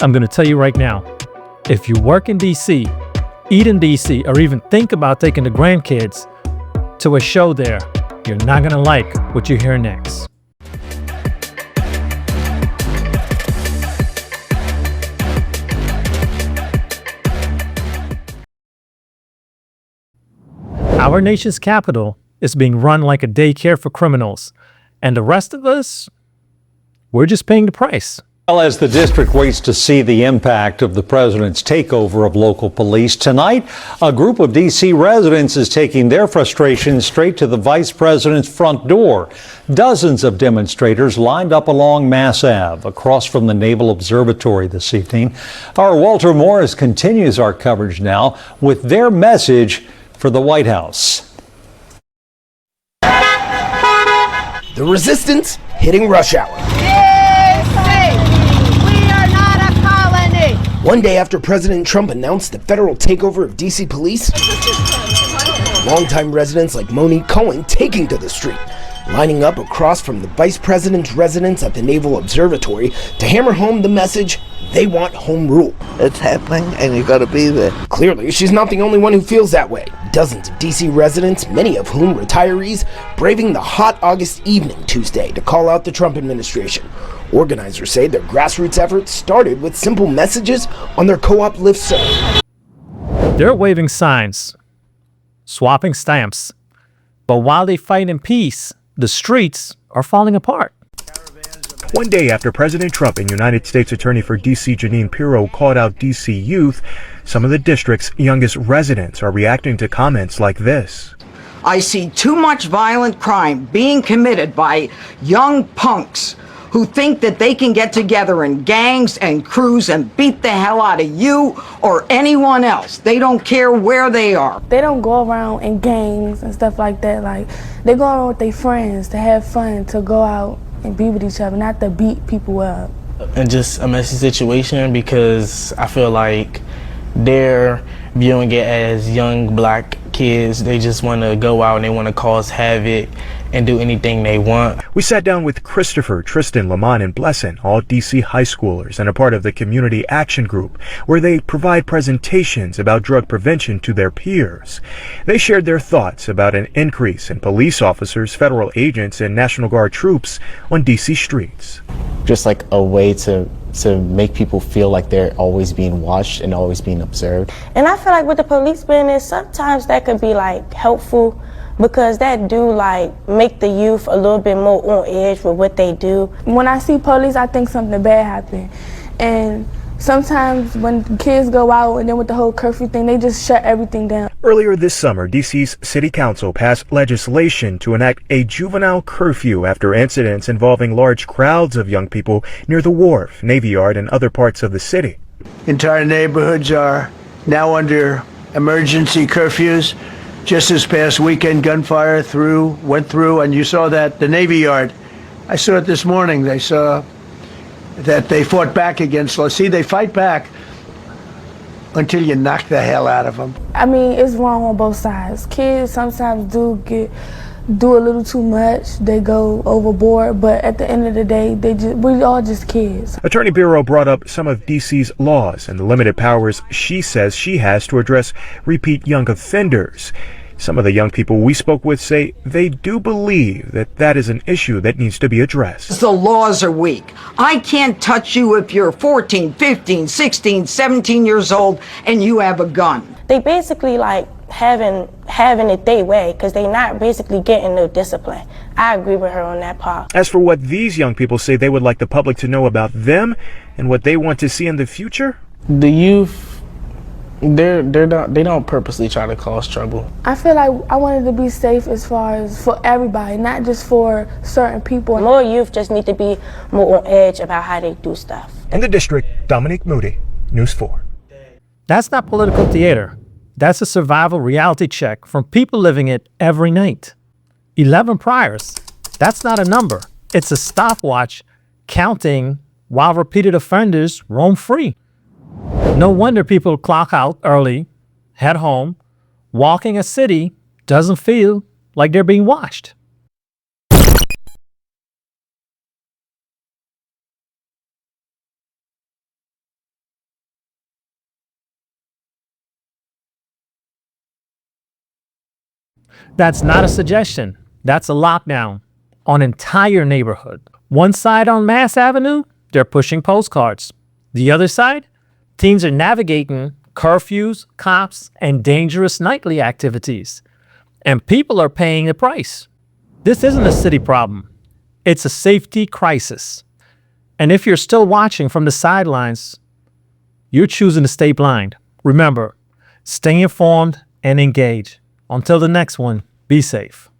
I'm going to tell you right now, if you work in DC, eat in DC, or even think about taking the grandkids to a show there, you're not going to like what you hear next. Our nation's capital is being run like a daycare for criminals, and the rest of us, we're just paying the price. Well, as the district waits to see the impact of the president's takeover of local police, tonight, a group of D.C. residents is taking their frustrations straight to the vice president's front door. Dozens of demonstrators lined up along Mass Ave, across from the Naval Observatory this evening. Our Walter Morris continues our coverage now with their message for the White House. The resistance hitting rush hour. One day after President Trump announced the federal takeover of DC police, longtime residents like Monique Cohen taking to the street, lining up across from the vice president's residence at the Naval Observatory to hammer home the message they want home rule. It's happening and you gotta be there. Clearly, she's not the only one who feels that way. Dozens of DC residents, many of whom retirees, braving the hot August evening Tuesday to call out the Trump administration. Organizers say their grassroots efforts started with simple messages on their co-op listserv. They're waving signs, swapping stamps, but while they fight in peace, the streets are falling apart. One day after President Trump and United States Attorney for D.C. Jeanine Pirro called out D.C. youth, some of the district's youngest residents are reacting to comments like this. I see too much violent crime being committed by young punks who think that they can get together in gangs and crews and beat the hell out of you or anyone else. They don't care where they are. They don't go around in gangs and stuff like that. Like, they go around with their friends to have fun, to go out and be with each other, not to beat people up. And just a messy situation because I feel like they're viewing it as young black kids. They just want to go out and they want to cause havoc and do anything they want. We sat down with Christopher, Tristan, Lamont, and Blessin, all DC high schoolers and a part of the Community Action Group, where they provide presentations about drug prevention to their peers. They shared their thoughts about an increase in police officers, federal agents, and National Guard troops on DC streets. Just like a way to make people feel like they're always being watched and always being observed. And I feel like with the police business, sometimes that could be like helpful because that do like make the youth a little bit more on edge with what they do. When I see police, I think something bad happened. And sometimes when kids go out and then with the whole curfew thing, they just shut everything down. Earlier this summer, DC's City Council passed legislation to enact a juvenile curfew after incidents involving large crowds of young people near the Wharf, Navy Yard, and other parts of the city. Entire neighborhoods are now under emergency curfews. Just this past weekend, gunfire went through, and you saw that the Navy Yard. I saw it this morning. They saw that they fought back against law. See, they fight back until you knock the hell out of them. I mean, it's wrong on both sides. Kids sometimes do a little too much. They go overboard, but at the end of the day, we all just kids. Attorney Pirro brought up some of DC's laws and the limited powers she says she has to address repeat young offenders. Some of the young people we spoke with say they do believe that is an issue that needs to be addressed. The laws are weak. I can't touch you if you're 14, 15, 16, 17 years old and you have a gun. They basically like having it their way because they not basically getting no discipline. I agree with her on that part. As for what these young people say they would like the public to know about them and what they want to see in the future, the youth, they don't purposely try to cause trouble. I feel like I wanted to be safe as far as for everybody, not just for certain people. More youth just need to be more on edge about how they do stuff. In the district, Dominique Moody, News 4. That's not political theater. That's a survival reality check from people living it every night. 11 priors. That's not a number. It's a stopwatch counting while repeated offenders roam free. No wonder people clock out early, head home. Walking a city doesn't feel like they're being watched. That's not a suggestion. That's a lockdown on entire neighborhood. One side on Mass Avenue, they're pushing postcards. The other side, teens are navigating curfews, cops, and dangerous nightly activities. And people are paying the price. This isn't a city problem. It's a safety crisis. And if you're still watching from the sidelines, you're choosing to stay blind. Remember, stay informed and engage. Until the next one, be safe.